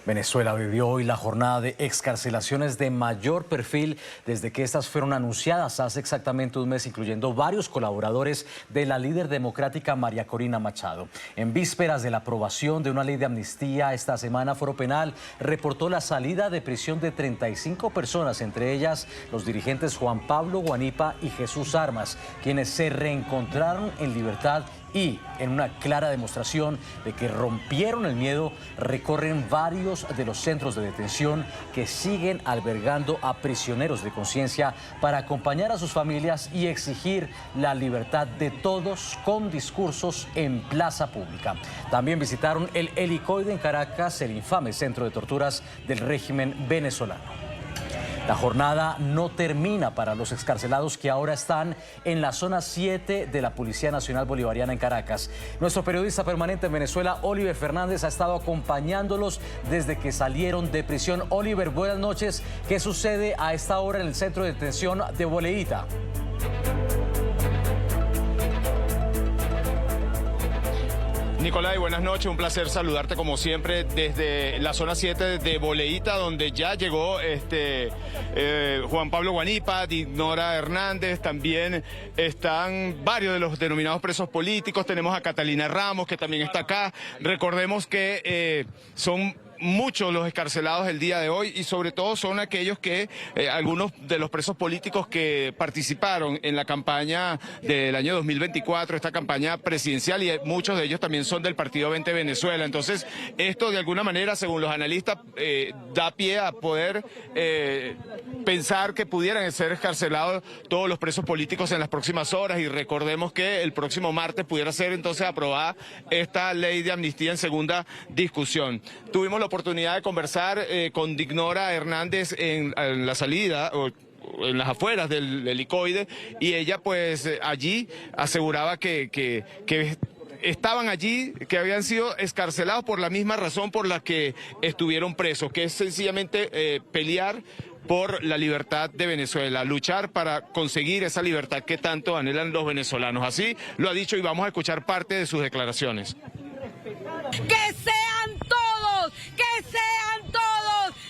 Venezuela vivió hoy la jornada de excarcelaciones de mayor perfil desde que estas fueron anunciadas hace exactamente un mes, incluyendo varios colaboradores de la líder democrática María Corina Machado. En vísperas de la aprobación de una ley de amnistía, esta semana Foro Penal reportó la salida de prisión de 35 personas, entre ellas los dirigentes Juan Pablo Guanipa y Jesús Armas, quienes se reencontraron en libertad y, en una clara demostración de que rompieron el miedo, recorren varios de los centros de detención que siguen albergando a prisioneros de conciencia para acompañar a sus familias y exigir la libertad de todos con discursos en plaza pública. También visitaron el Helicoide en Caracas, el infame centro de torturas del régimen venezolano. La jornada no termina para los excarcelados que ahora están en la zona 7 de la Policía Nacional Bolivariana en Caracas. Nuestro periodista permanente en Venezuela, Oliver Fernández, ha estado acompañándolos desde que salieron de prisión. Oliver, buenas noches. ¿Qué sucede a esta hora en el centro de detención de Boleíta? Nicolai, buenas noches, un placer saludarte como siempre desde la zona 7 de Boleíta, donde ya llegó Juan Pablo Guanipa, Dinora Hernández, también están varios de los denominados presos políticos, tenemos a Catalina Ramos, que también está acá. Recordemos que son muchos los excarcelados el día de hoy y sobre todo son aquellos que, algunos de los presos políticos que participaron en la campaña del año 2024, esta campaña presidencial, y muchos de ellos también son del Partido 20 Venezuela. Entonces, esto de alguna manera, según los analistas, da pie a poder pensar que pudieran ser excarcelados todos los presos políticos en las próximas horas, y recordemos que el próximo martes pudiera ser entonces aprobada esta ley de amnistía en segunda discusión. Tuvimos la oportunidad de conversar con Dinora Hernández en la salida, o en las afueras del Helicoide, y ella pues allí aseguraba que estaban allí, que habían sido excarcelados por la misma razón por la que estuvieron presos, que es sencillamente pelear por la libertad de Venezuela, luchar para conseguir esa libertad que tanto anhelan los venezolanos. Así lo ha dicho y vamos a escuchar parte de sus declaraciones. Que sean todos,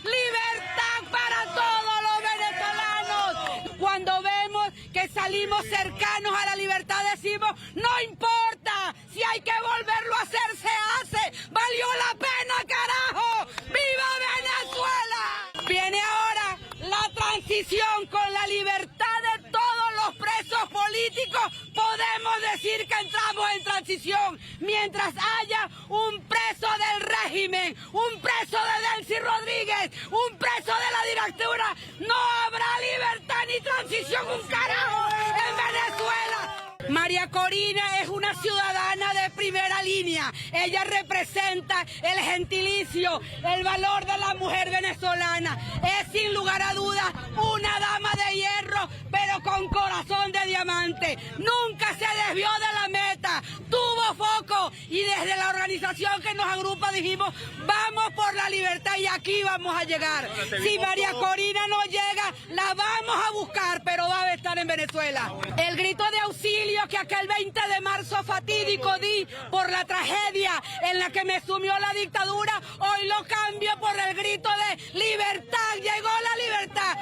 libertad para todos los venezolanos. Cuando vemos que salimos cercanos a la libertad decimos, no importa, si hay que volverlo a hacer, se hace. ¡Valió la pena, carajo! ¡Viva Venezuela! Viene ahora la transición con la libertad de todos los presos políticos. Podemos decir que entramos en transición mientras haya un preso del régimen, un preso de Delcy Rodríguez, un preso de la dictadura. No habrá libertad ni transición, un carajo, en Venezuela. María Corina es una ciudadana de primera línea. Ella representa el gentilicio, el valor de la mujer venezolana. Es sin lugar a dudas una dama de hierro, pero con corazón de diamante. Nunca se desvió de la meta, tuvo foco, y desde la organización que nos agrupa dijimos, vamos por la libertad y aquí vamos a llegar. Si María Corina no llega, la vamos a buscar, pero va a estar en Venezuela. El grito de auxilio que aquel 20 de marzo fatídico di por la tragedia en la que me sumió la dictadura, hoy lo cambio por el grito de libertad. Llegó la libertad.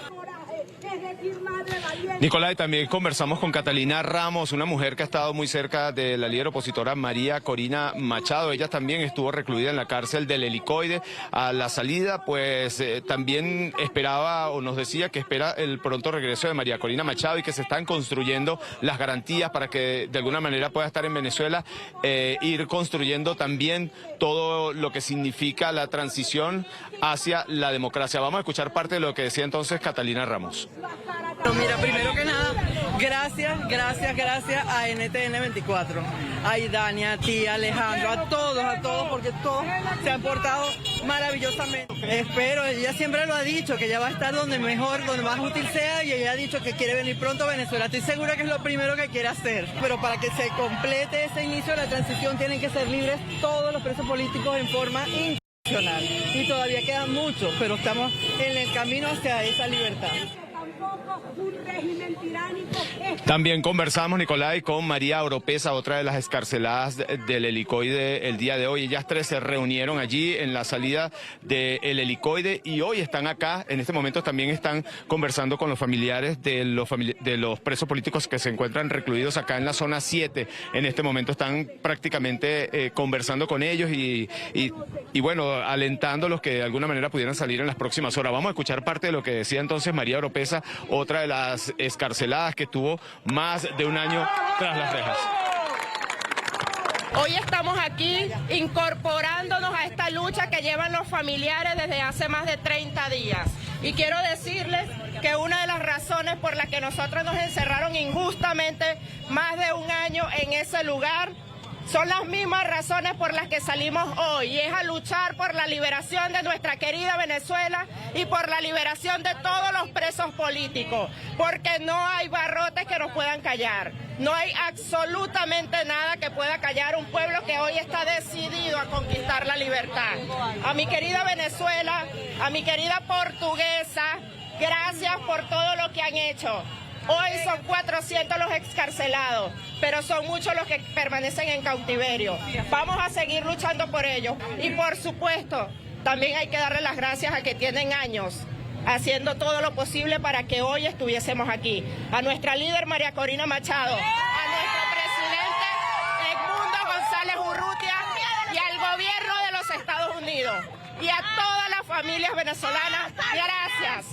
Nicolai, también conversamos con Catalina Ramos, una mujer que ha estado muy cerca de la líder opositora María Corina Machado. Ella también estuvo recluida en la cárcel del Helicoide. A la salida, pues también esperaba, o nos decía que espera el pronto regreso de María Corina Machado y que se están construyendo las garantías para que de alguna manera pueda estar en Venezuela, ir construyendo también todo lo que significa la transición hacia la democracia. Vamos a escuchar parte de lo que decía entonces Catalina Ramos. Mira, primero que nada, gracias a NTN 24, a Idania, a ti, a Alejandro, a todos, porque todos se han portado maravillosamente. Espero, ella siempre lo ha dicho, que ella va a estar donde mejor, donde más útil sea, y ella ha dicho que quiere venir pronto a Venezuela. Estoy segura que es lo primero que quiere hacer, pero para que se complete ese inicio de la transición tienen que ser libres todos los presos políticos en forma incondicional. Y todavía queda mucho, pero estamos en el camino hacia esa libertad. tampoco un régimen tiránico. También conversamos, Nicolai, con María Oropesa, otra de las excarceladas del helicoide el día de hoy. Ellas tres se reunieron allí en la salida del helicoide y hoy están acá. En este momento también están conversando con los familiares de los presos políticos que se encuentran recluidos acá en la zona 7. En este momento están prácticamente conversando con ellos y bueno, alentándolos que de alguna manera pudieran salir en las próximas horas. Vamos a escuchar parte de lo que decía entonces María Oropesa, otra de las excarceladas que estuvo más de un año tras las rejas. Hoy estamos aquí incorporándonos a esta lucha que llevan los familiares desde hace más de 30 días. Y quiero decirles que una de las razones por las que nosotros nos encerraron injustamente más de un año en ese lugar son las mismas razones por las que salimos hoy, y es a luchar por la liberación de nuestra querida Venezuela y por la liberación de todos los presos políticos, porque no hay barrotes que nos puedan callar, no hay absolutamente nada que pueda callar un pueblo que hoy está decidido a conquistar la libertad. A mi querida Venezuela, a mi querida Portuguesa, gracias por todo lo que han hecho. Hoy son 400 los excarcelados, pero son muchos los que permanecen en cautiverio. Vamos a seguir luchando por ellos. Y por supuesto, también hay que darle las gracias a que tienen años haciendo todo lo posible para que hoy estuviésemos aquí. A nuestra líder María Corina Machado, a nuestro presidente Edmundo González Urrutia y al gobierno de los Estados Unidos y a todas las familias venezolanas. Gracias.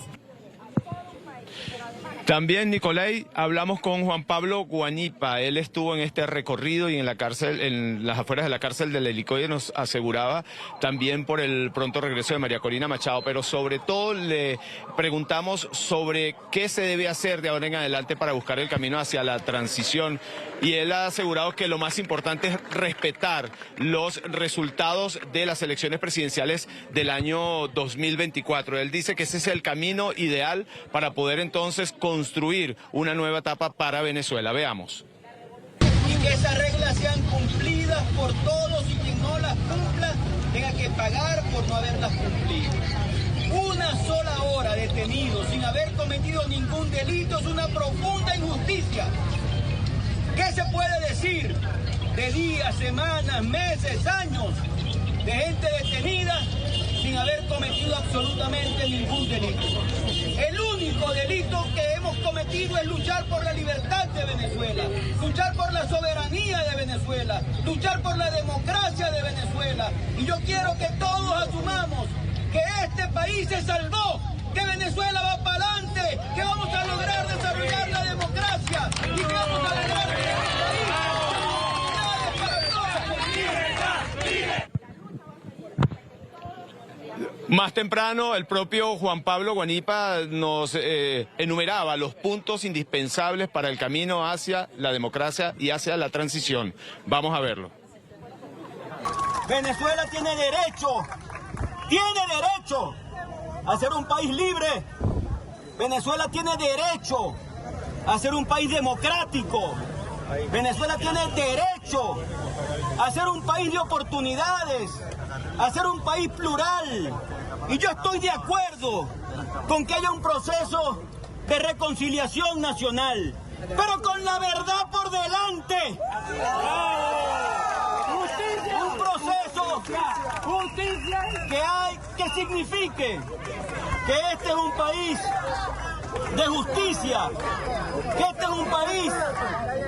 También, Nicolai, hablamos con Juan Pablo Guanipa. Él estuvo en este recorrido y en la cárcel, en las afueras de la cárcel del helicoide, nos aseguraba también por el pronto regreso de María Corina Machado, pero sobre todo le preguntamos sobre qué se debe hacer de ahora en adelante para buscar el camino hacia la transición, y él ha asegurado que lo más importante es respetar los resultados de las elecciones presidenciales del año 2024. Él dice que ese es el camino ideal para poder entonces construir una nueva etapa para Venezuela. Veamos. Y que esas reglas sean cumplidas por todos, y quien no las cumpla tenga que pagar por no haberlas cumplido. Una sola hora detenido sin haber cometido ningún delito es una profunda injusticia. ¿Qué se puede decir de días, semanas, meses, años de gente detenida sin haber cometido absolutamente ningún delito? El único delito que hemos cometido es luchar por la libertad de Venezuela, luchar por la soberanía de Venezuela, luchar por la democracia de Venezuela. Y yo quiero que todos asumamos que este país se salvó, que Venezuela va para adelante, que vamos a lograr desarrollar la democracia y que vamos a lograr que este país para todos. Más temprano, el propio Juan Pablo Guanipa nos enumeraba los puntos indispensables para el camino hacia la democracia y hacia la transición. Vamos a verlo. Venezuela tiene derecho a ser un país libre. Venezuela tiene derecho a ser un país democrático. Venezuela tiene derecho a ser un país de oportunidades, a ser un país plural. Y yo estoy de acuerdo con que haya un proceso de reconciliación nacional, pero con la verdad por delante. Un proceso que signifique que este es un país de justicia, que este es un país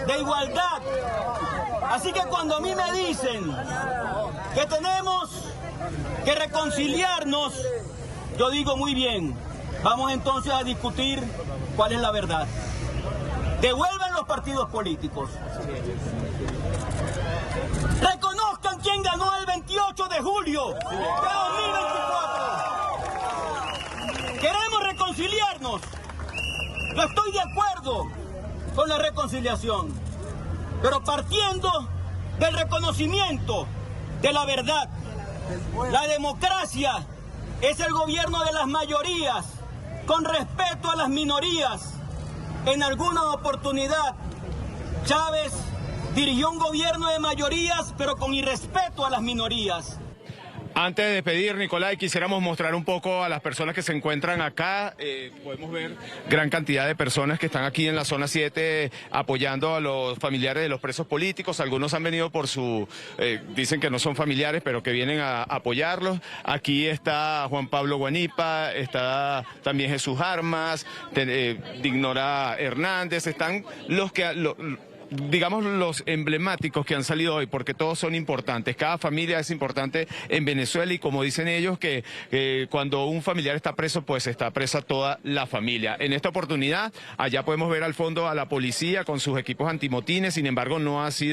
de igualdad. Así que cuando a mí me dicen que tenemos que reconciliarnos, yo digo muy bien, vamos entonces a discutir cuál es la verdad. Devuelvan los partidos políticos. Reconozcan quién ganó el 28 de julio de 2024. Queremos reconciliarnos. Yo estoy de acuerdo con la reconciliación, pero partiendo del reconocimiento de la verdad. La democracia es el gobierno de las mayorías, con respeto a las minorías. En alguna oportunidad, Chávez dirigió un gobierno de mayorías, pero con irrespeto a las minorías. Antes de despedir, Nicolai, quisiéramos mostrar un poco a las personas que se encuentran acá. Podemos ver gran cantidad de personas que están aquí en la zona 7 apoyando a los familiares de los presos políticos. Algunos han venido por dicen que no son familiares, pero que vienen a apoyarlos. Aquí está Juan Pablo Guanipa, está también Jesús Armas, Dignora Hernández, están digamos los emblemáticos que han salido hoy, porque todos son importantes. Cada familia es importante en Venezuela y como dicen ellos que cuando un familiar está preso, pues está presa toda la familia. En esta oportunidad, allá podemos ver al fondo a la policía con sus equipos antimotines, sin embargo no es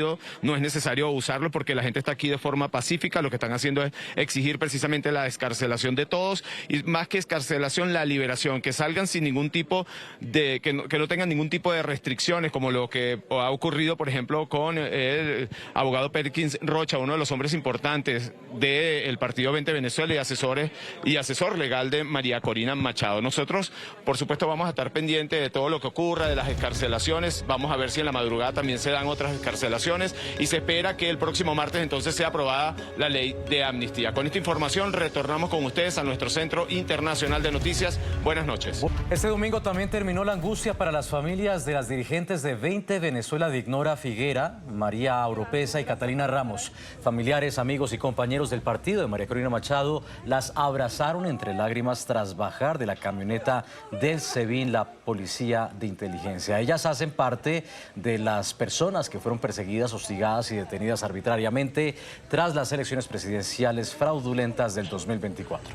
necesario usarlo porque la gente está aquí de forma pacífica. Lo que están haciendo es exigir precisamente la descarcelación de todos y más que escarcelación, la liberación, que salgan sin ningún tipo de, que no tengan ningún tipo de restricciones como lo que ha ocurrido, por ejemplo, con el abogado Perkins Rocha, uno de los hombres importantes del Partido 20 Venezuela y asesor legal de María Corina Machado. Nosotros, por supuesto, vamos a estar pendientes de todo lo que ocurra, de las excarcelaciones. Vamos a ver si en la madrugada también se dan otras excarcelaciones y se espera que el próximo martes entonces sea aprobada la ley de amnistía. Con esta información retornamos con ustedes a nuestro Centro Internacional de Noticias. Buenas noches. Este domingo también terminó la angustia para las familias de las dirigentes de 20 Venezuela, Dignora Figuera, María Oropesa y Catalina Ramos. Familiares, amigos y compañeros del partido de María Corina Machado las abrazaron entre lágrimas tras bajar de la camioneta del SEBIN, la Policía de Inteligencia. Ellas hacen parte de las personas que fueron perseguidas, hostigadas y detenidas arbitrariamente tras las elecciones presidenciales fraudulentas del 2024.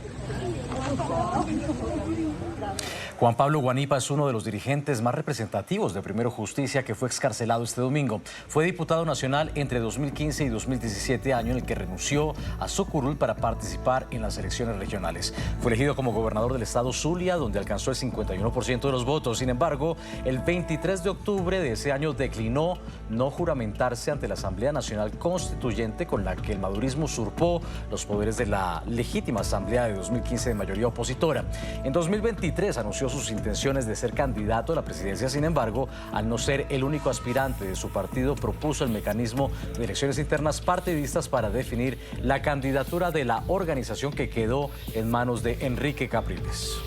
Juan Pablo Guanipa es uno de los dirigentes más representativos de Primero Justicia que fue excarcelado este domingo. Fue diputado nacional entre 2015 y 2017, año en el que renunció a su curul para participar en las elecciones regionales. Fue elegido como gobernador del estado Zulia, donde alcanzó el 51% de los votos. Sin embargo, el 23 de octubre de ese año declinó no juramentarse ante la Asamblea Nacional Constituyente, con la que el madurismo usurpó los poderes de la legítima Asamblea de 2015 de mayoría opositora. En 2023 anunció sus intenciones de ser candidato a la presidencia. Sin embargo, al no ser el único aspirante de su partido, propuso el mecanismo de elecciones internas partidistas para definir la candidatura de la organización, que quedó en manos de Enrique Capriles.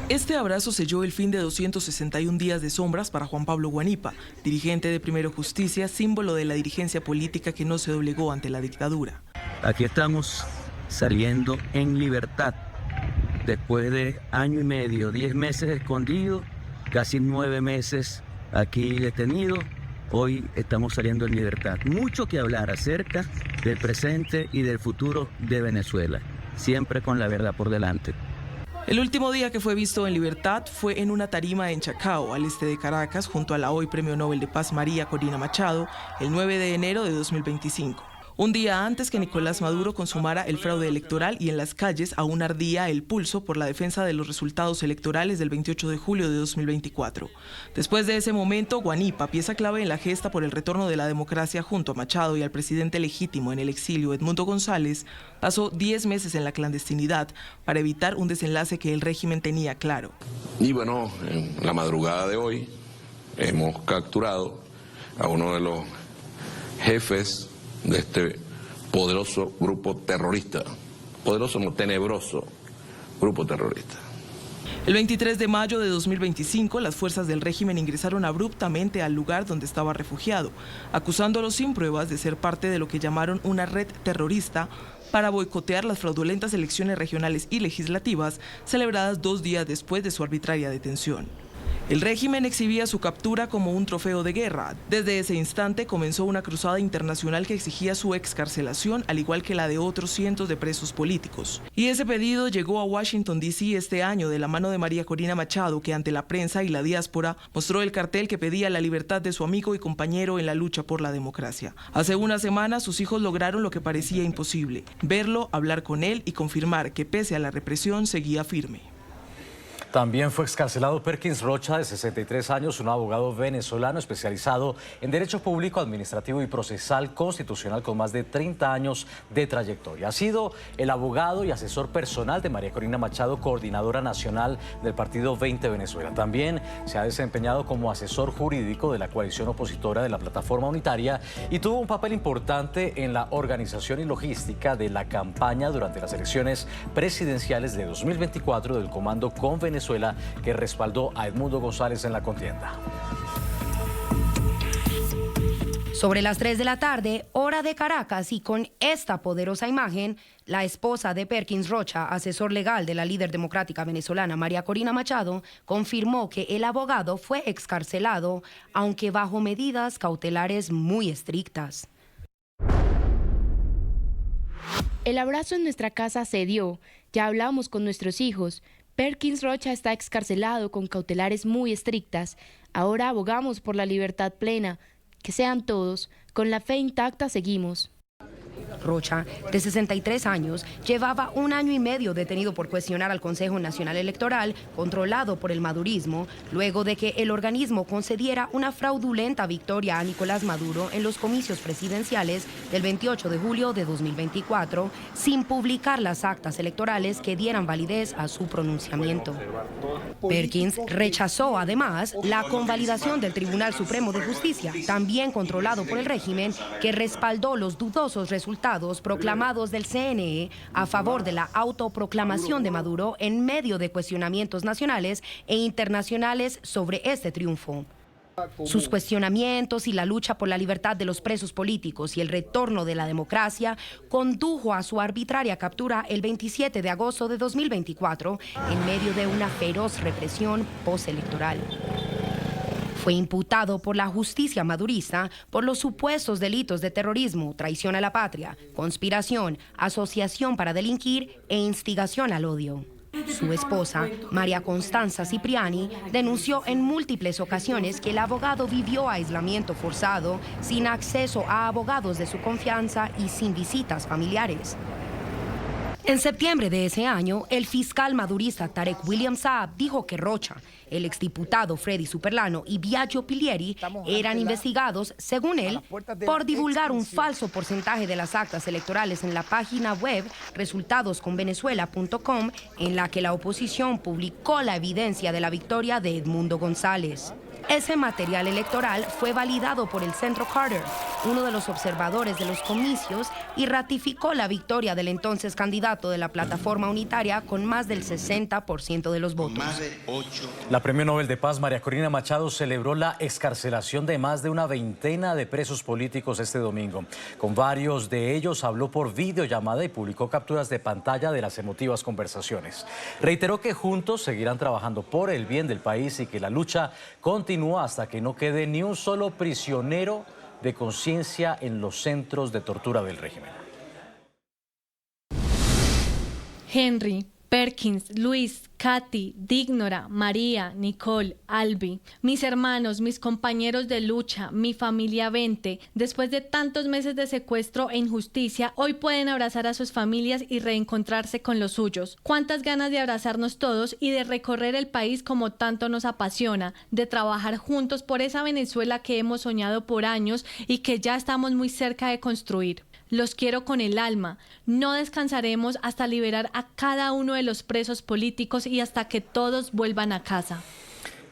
Este abrazo selló el fin de 261 días de sombras para Juan Pablo Guanipa, dirigente de Primero Justicia, símbolo de la dirigencia política que no se doblegó ante la dictadura. Aquí estamos saliendo en libertad, después de año y medio, 10 meses escondidos, casi 9 meses aquí detenidos. Hoy estamos saliendo en libertad. Mucho que hablar acerca del presente y del futuro de Venezuela, siempre con la verdad por delante. El último día que fue visto en libertad fue en una tarima en Chacao, al este de Caracas, junto a la hoy Premio Nobel de Paz María Corina Machado, el 9 de enero de 2025. Un día antes que Nicolás Maduro consumara el fraude electoral, y en las calles aún ardía el pulso por la defensa de los resultados electorales del 28 de julio de 2024. Después de ese momento, Guanipa, pieza clave en la gesta por el retorno de la democracia junto a Machado y al presidente legítimo en el exilio Edmundo González, pasó 10 meses en la clandestinidad para evitar un desenlace que el régimen tenía claro. Y bueno, en la madrugada de hoy hemos capturado a uno de los jefes de este poderoso grupo terrorista, poderoso no, tenebroso grupo terrorista. El 23 de mayo de 2025, las fuerzas del régimen ingresaron abruptamente al lugar donde estaba refugiado, acusándolo sin pruebas de ser parte de lo que llamaron una red terrorista para boicotear las fraudulentas elecciones regionales y legislativas celebradas 2 días después de su arbitraria detención. El régimen exhibía su captura como un trofeo de guerra. Desde ese instante comenzó una cruzada internacional que exigía su excarcelación, al igual que la de otros cientos de presos políticos. Y ese pedido llegó a Washington, D.C. este año de la mano de María Corina Machado, que ante la prensa y la diáspora mostró el cartel que pedía la libertad de su amigo y compañero en la lucha por la democracia. Hace una semana sus hijos lograron lo que parecía imposible: verlo, hablar con él y confirmar que pese a la represión seguía firme. También fue excarcelado Perkins Rocha, de 63 años, un abogado venezolano especializado en Derecho Público, Administrativo y Procesal Constitucional con más de 30 años de trayectoria. Ha sido el abogado y asesor personal de María Corina Machado, coordinadora nacional del Partido 20 Venezuela. También se ha desempeñado como asesor jurídico de la coalición opositora de la Plataforma Unitaria y tuvo un papel importante en la organización y logística de la campaña durante las elecciones presidenciales de 2024 del Comando con Venezuela, que respaldó a Edmundo González en la contienda. Sobre las 3 de la tarde, hora de Caracas, y con esta poderosa imagen, la esposa de Perkins Rocha, asesor legal de la líder democrática venezolana María Corina Machado, confirmó que el abogado fue excarcelado, aunque bajo medidas cautelares muy estrictas. El abrazo en nuestra casa se dio, ya hablamos con nuestros hijos. Perkins Rocha está excarcelado con cautelares muy estrictas. Ahora abogamos por la libertad plena. Que sean todos. Con la fe intacta seguimos. Rocha, de 63 años, llevaba 1 año y medio detenido por cuestionar al Consejo Nacional Electoral, controlado por el madurismo, luego de que el organismo concediera una fraudulenta victoria a Nicolás Maduro en los comicios presidenciales del 28 de julio de 2024, sin publicar las actas electorales que dieran validez a su pronunciamiento. Perkins rechazó además la convalidación del Tribunal Supremo de Justicia, también controlado por el régimen, que respaldó los dudosos resultados proclamados del CNE a favor de la autoproclamación de Maduro en medio de cuestionamientos nacionales e internacionales sobre este triunfo. Sus cuestionamientos y la lucha por la libertad de los presos políticos y el retorno de la democracia condujo a su arbitraria captura el 27 de agosto de 2024 en medio de una feroz represión postelectoral. Fue imputado por la justicia madurista por los supuestos delitos de terrorismo, traición a la patria, conspiración, asociación para delinquir e instigación al odio. Su esposa, María Constanza Cipriani, denunció en múltiples ocasiones que el abogado vivió aislamiento forzado, sin acceso a abogados de su confianza y sin visitas familiares. En septiembre de ese año, el fiscal madurista Tarek William Saab dijo que Rocha, el exdiputado Freddy Superlano y Biagio Pilieri eran investigados, según él, por divulgar un falso porcentaje de las actas electorales en la página web resultadosconvenezuela.com, en la que la oposición publicó la evidencia de la victoria de Edmundo González. Ese material electoral fue validado por el Centro Carter, uno de los observadores de los comicios, y ratificó la victoria del entonces candidato de la Plataforma Unitaria con más del 60% de los votos. La Premio Nobel de Paz María Corina Machado celebró la excarcelación de más de una veintena de presos políticos este domingo. Con varios de ellos habló por videollamada y publicó capturas de pantalla de las emotivas conversaciones. Reiteró que juntos seguirán trabajando por el bien del país y que la lucha continúa hasta que no quede ni un solo prisionero de conciencia en los centros de tortura del régimen. Henry, Perkins, Luis, Katy, Dignora, María, Nicole, Albi, mis hermanos, mis compañeros de lucha, mi familia 20, después de tantos meses de secuestro e injusticia, hoy pueden abrazar a sus familias y reencontrarse con los suyos. Cuántas ganas de abrazarnos todos y de recorrer el país como tanto nos apasiona, de trabajar juntos por esa Venezuela que hemos soñado por años y que ya estamos muy cerca de construir. Los quiero con el alma. No descansaremos hasta liberar a cada uno de los presos políticos y hasta que todos vuelvan a casa.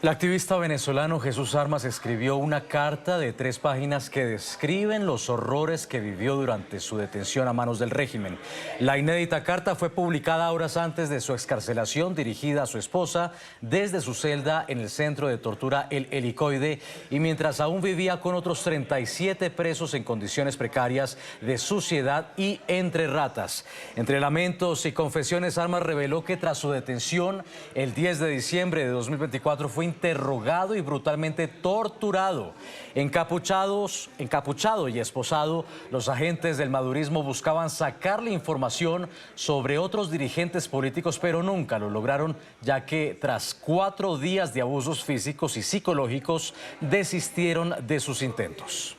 El activista venezolano Jesús Armas escribió una carta de 3 páginas que describen los horrores que vivió durante su detención a manos del régimen. La inédita carta fue publicada horas antes de su excarcelación, dirigida a su esposa desde su celda en el centro de tortura El Helicoide, y mientras aún vivía con otros 37 presos en condiciones precarias de suciedad y entre ratas. Entre lamentos y confesiones, Armas reveló que tras su detención el 10 de diciembre de 2024 fue interrogado y brutalmente torturado. Encapuchado y esposado, los agentes del madurismo buscaban sacarle información sobre otros dirigentes políticos, pero nunca lo lograron, ya que tras 4 días de abusos físicos y psicológicos desistieron de sus intentos.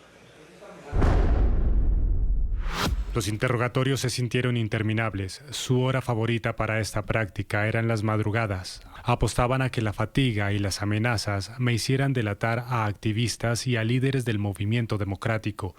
Los interrogatorios se sintieron interminables. Su hora favorita para esta práctica eran las madrugadas. Apostaban a que la fatiga y las amenazas me hicieran delatar a activistas y a líderes del movimiento democrático.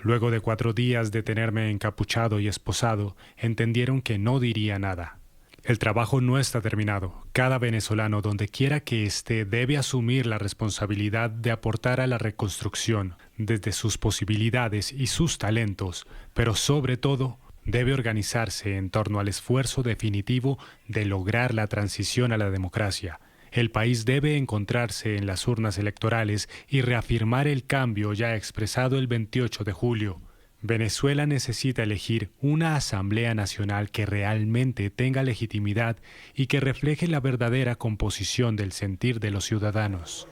Luego de 4 días de tenerme encapuchado y esposado, entendieron que no diría nada. El trabajo no está terminado. Cada venezolano, donde quiera que esté, debe asumir la responsabilidad de aportar a la reconstrucción desde sus posibilidades y sus talentos, pero sobre todo debe organizarse en torno al esfuerzo definitivo de lograr la transición a la democracia. El país debe encontrarse en las urnas electorales y reafirmar el cambio ya expresado el 28 de julio. Venezuela necesita elegir una Asamblea Nacional que realmente tenga legitimidad y que refleje la verdadera composición del sentir de los ciudadanos.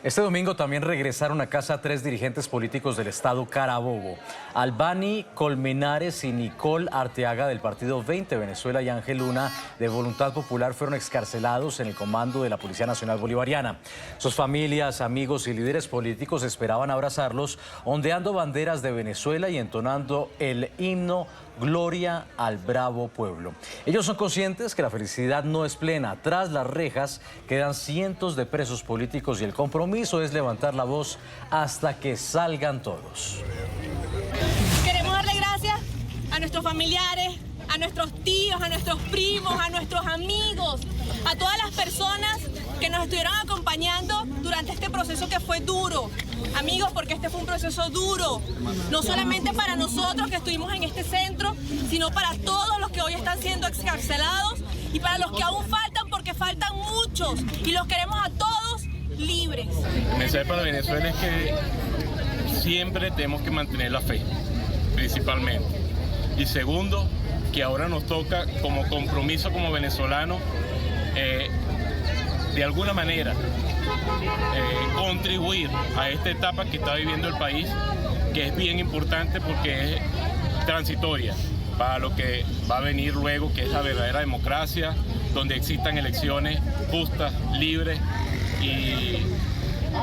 Este domingo también regresaron a casa 3 dirigentes políticos del estado Carabobo. Albani Colmenares y Nicole Arteaga del Partido 20 Venezuela y Ángel Luna de Voluntad Popular fueron excarcelados en el comando de la Policía Nacional Bolivariana. Sus familias, amigos y líderes políticos esperaban abrazarlos, ondeando banderas de Venezuela y entonando el himno Gloria al bravo pueblo. Ellos son conscientes que la felicidad no es plena. Tras las rejas quedan cientos de presos políticos y el compromiso es levantar la voz hasta que salgan todos. Queremos darle gracias a nuestros familiares, a nuestros tíos, a nuestros primos, a nuestros amigos, a todas las personas que nos estuvieron acompañando durante este proceso que fue duro. Amigos, porque este fue un proceso duro, no solamente para nosotros que estuvimos en este centro, sino para todos los que hoy están siendo excarcelados y para los que aún faltan, porque faltan muchos y los queremos a todos libres. El mensaje para Venezuela es que siempre tenemos que mantener la fe, principalmente. Y segundo, que ahora nos toca como compromiso como venezolanos, de alguna manera, contribuir a esta etapa que está viviendo el país, que es bien importante porque es transitoria para lo que va a venir luego, que es la verdadera democracia, donde existan elecciones justas, libres y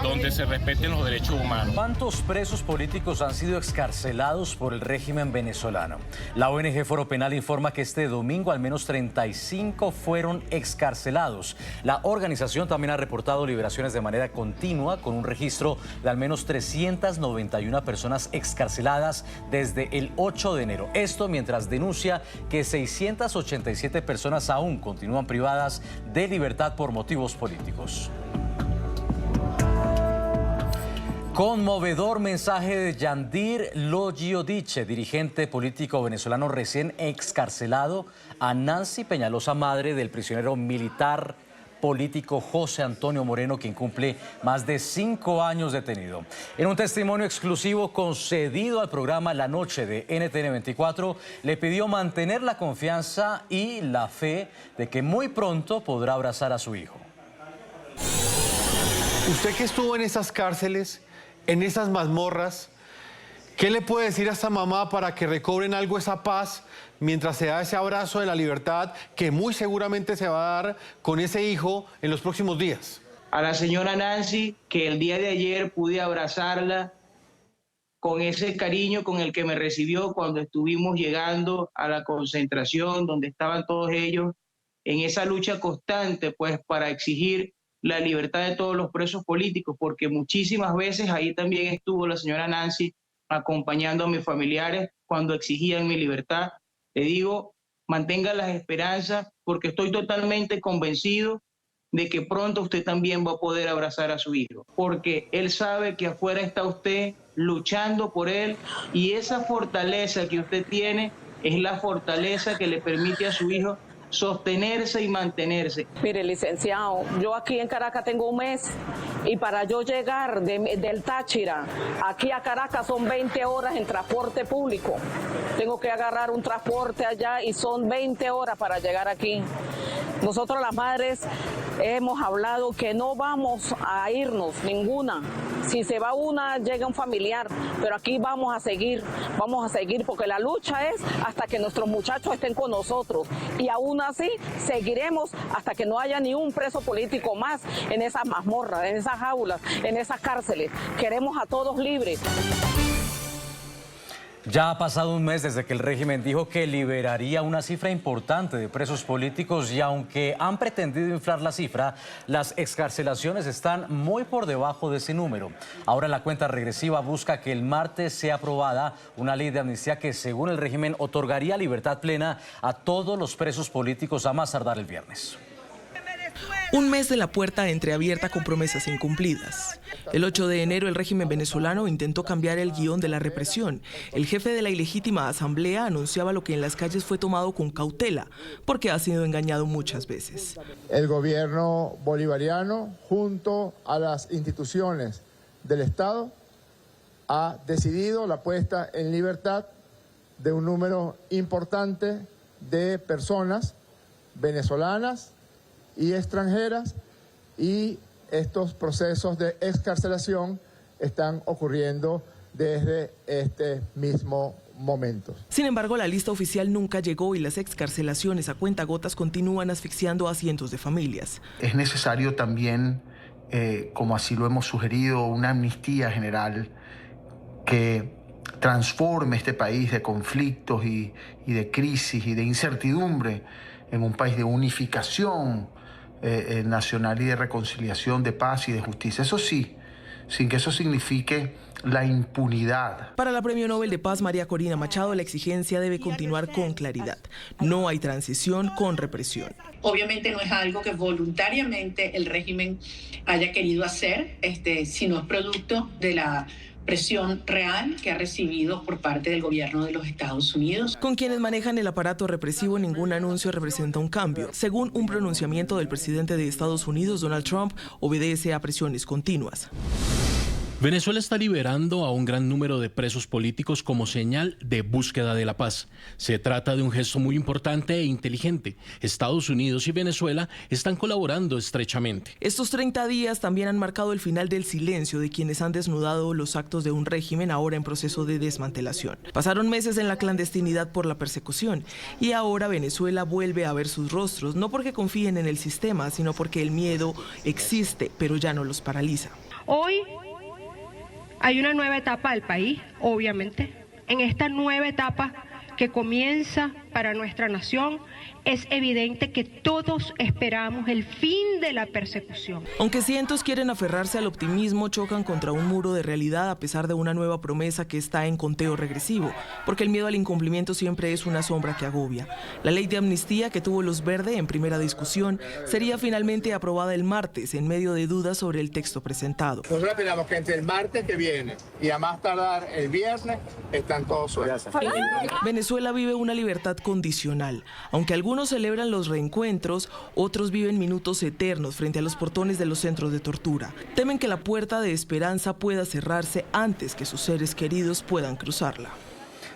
donde se respeten los derechos humanos. ¿Cuántos presos políticos han sido excarcelados por el régimen venezolano? La ONG Foro Penal informa que este domingo al menos 35 fueron excarcelados. La organización también ha reportado liberaciones de manera continua con un registro de al menos 391 personas excarceladas desde el 8 de enero. Esto mientras denuncia que 687 personas aún continúan privadas de libertad por motivos políticos. Conmovedor mensaje de Yandir Logiodice, dirigente político venezolano recién excarcelado, a Nancy Peñalosa, madre del prisionero militar político José Antonio Moreno, quien cumple más de 5 años detenido. En un testimonio exclusivo concedido al programa La Noche de NTN 24, le pidió mantener la confianza y la fe de que muy pronto podrá abrazar a su hijo. Usted que estuvo en esas cárceles, en esas mazmorras, ¿qué le puede decir a esta mamá para que recobren algo esa paz mientras se da ese abrazo de la libertad que muy seguramente se va a dar con ese hijo en los próximos días? A la señora Nancy, que el día de ayer pude abrazarla con ese cariño con el que me recibió cuando estuvimos llegando a la concentración donde estaban todos ellos, en esa lucha constante pues para exigir la libertad de todos los presos políticos, porque muchísimas veces ahí también estuvo la señora Nancy acompañando a mis familiares cuando exigían mi libertad. Le digo, mantenga las esperanzas, porque estoy totalmente convencido de que pronto usted también va a poder abrazar a su hijo, porque él sabe que afuera está usted luchando por él, y esa fortaleza que usted tiene es la fortaleza que le permite a su hijo sostenerse y mantenerse. Mire, licenciado, yo aquí en Caracas tengo un mes y para yo llegar del Táchira aquí a Caracas son 20 horas en transporte público. Tengo que agarrar un transporte allá y son 20 horas para llegar aquí. Nosotros las madres hemos hablado que no vamos a irnos ninguna. Si se va una, llega un familiar, pero aquí vamos a seguir porque la lucha es hasta que nuestros muchachos estén con nosotros, y aún así seguiremos hasta que no haya ni un preso político más en esas mazmorras, en esas jaulas, en esas cárceles. Queremos a todos libres. Ya ha pasado un mes desde que el régimen dijo que liberaría una cifra importante de presos políticos y aunque han pretendido inflar la cifra, las excarcelaciones están muy por debajo de ese número. Ahora la cuenta regresiva busca que el martes sea aprobada una ley de amnistía que, según el régimen, otorgaría libertad plena a todos los presos políticos a más tardar el viernes. Un mes de la puerta entreabierta con promesas incumplidas. El 8 de enero el régimen venezolano intentó cambiar el guión de la represión. El jefe de la ilegítima asamblea anunciaba lo que en las calles fue tomado con cautela, porque ha sido engañado muchas veces. El gobierno bolivariano, junto a las instituciones del Estado, ha decidido la puesta en libertad de un número importante de personas venezolanas y extranjeras, y estos procesos de excarcelación están ocurriendo desde este mismo momento. Sin embargo, la lista oficial nunca llegó y las excarcelaciones a cuentagotas continúan asfixiando a cientos de familias. Es necesario también, como así lo hemos sugerido, una amnistía general que transforme este país de conflictos y de crisis y de incertidumbre en un país de unificación nacional y de reconciliación, de paz y de justicia. Eso sí, sin que eso signifique la impunidad. Para la Premio Nobel de Paz María Corina Machado, la exigencia debe continuar con claridad. No hay transición con represión. Obviamente no es algo que voluntariamente el régimen haya querido hacer, sino es producto de la presión real que ha recibido por parte del gobierno de los Estados Unidos. Con quienes manejan el aparato represivo, ningún anuncio representa un cambio. Según un pronunciamiento del presidente de Estados Unidos, Donald Trump, obedece a presiones continuas. Venezuela está liberando a un gran número de presos políticos como señal de búsqueda de la paz. Se trata de un gesto muy importante e inteligente. Estados Unidos y Venezuela están colaborando estrechamente. Estos 30 días también han marcado el final del silencio de quienes han desnudado los actos de un régimen ahora en proceso de desmantelación. Pasaron meses en la clandestinidad por la persecución y ahora Venezuela vuelve a ver sus rostros, no porque confíen en el sistema, sino porque el miedo existe, pero ya no los paraliza. Hoy hay una nueva etapa del país, obviamente. En esta nueva etapa que comienza para nuestra nación, es evidente que todos esperamos el fin de la persecución. Aunque cientos quieren aferrarse al optimismo, chocan contra un muro de realidad a pesar de una nueva promesa que está en conteo regresivo, porque el miedo al incumplimiento siempre es una sombra que agobia. La ley de amnistía que tuvo luz verde en primera discusión sería finalmente aprobada el martes en medio de dudas sobre el texto presentado. Nosotros esperamos que entre el martes que viene y a más tardar el viernes están todos sueltos. Venezuela vive una libertad condicional. Aunque algunos celebran los reencuentros, otros viven minutos eternos frente a los portones de los centros de tortura. Temen que la puerta de esperanza pueda cerrarse antes que sus seres queridos puedan cruzarla.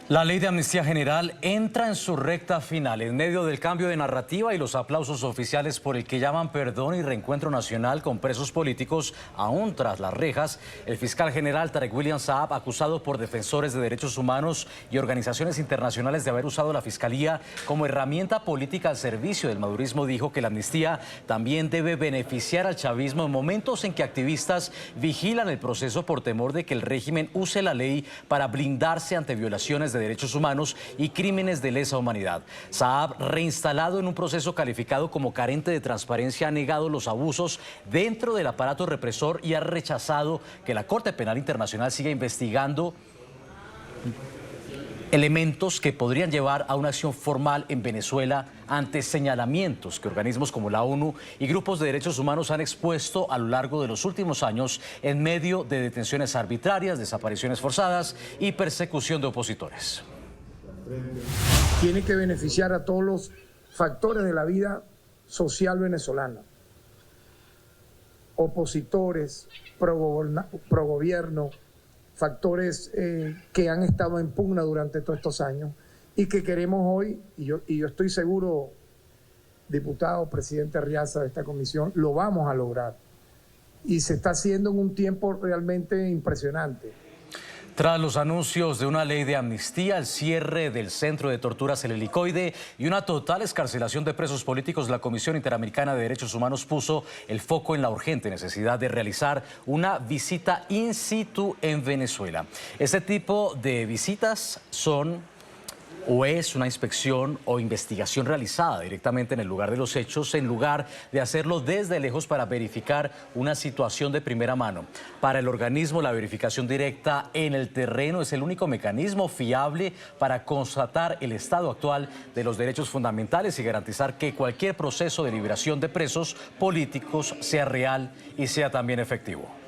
La ley de amnistía general entra en su recta final en medio del cambio de narrativa y los aplausos oficiales por el que llaman perdón y reencuentro nacional con presos políticos aún tras las rejas. El fiscal general Tarek William Saab, acusado por defensores de derechos humanos y organizaciones internacionales de haber usado la fiscalía como herramienta política al servicio del madurismo, dijo que la amnistía también debe beneficiar al chavismo en momentos en que activistas vigilan el proceso por temor de que el régimen use la ley para blindarse ante violaciones de derechos humanos y crímenes de lesa humanidad. Saab, reinstalado en un proceso calificado como carente de transparencia, ha negado los abusos dentro del aparato represor y ha rechazado que la Corte Penal Internacional siga investigando elementos que podrían llevar a una acción formal en Venezuela ante señalamientos que organismos como la ONU y grupos de derechos humanos han expuesto a lo largo de los últimos años en medio de detenciones arbitrarias, desapariciones forzadas y persecución de opositores. Tiene que beneficiar a todos los factores de la vida social venezolana. Opositores, pro gobierno, factores que han estado en pugna durante todos estos años y que queremos hoy, y yo estoy seguro, diputado, presidente Arriaza de esta comisión, lo vamos a lograr. Y se está haciendo en un tiempo realmente impresionante. Tras los anuncios de una ley de amnistía, el cierre del centro de torturas El Helicoide y una total excarcelación de presos políticos, la Comisión Interamericana de Derechos Humanos puso el foco en la urgente necesidad de realizar una visita in situ en Venezuela. Este tipo de visitas es una inspección o investigación realizada directamente en el lugar de los hechos, en lugar de hacerlo desde lejos para verificar una situación de primera mano. Para el organismo, la verificación directa en el terreno es el único mecanismo fiable para constatar el estado actual de los derechos fundamentales y garantizar que cualquier proceso de liberación de presos políticos sea real y sea también efectivo.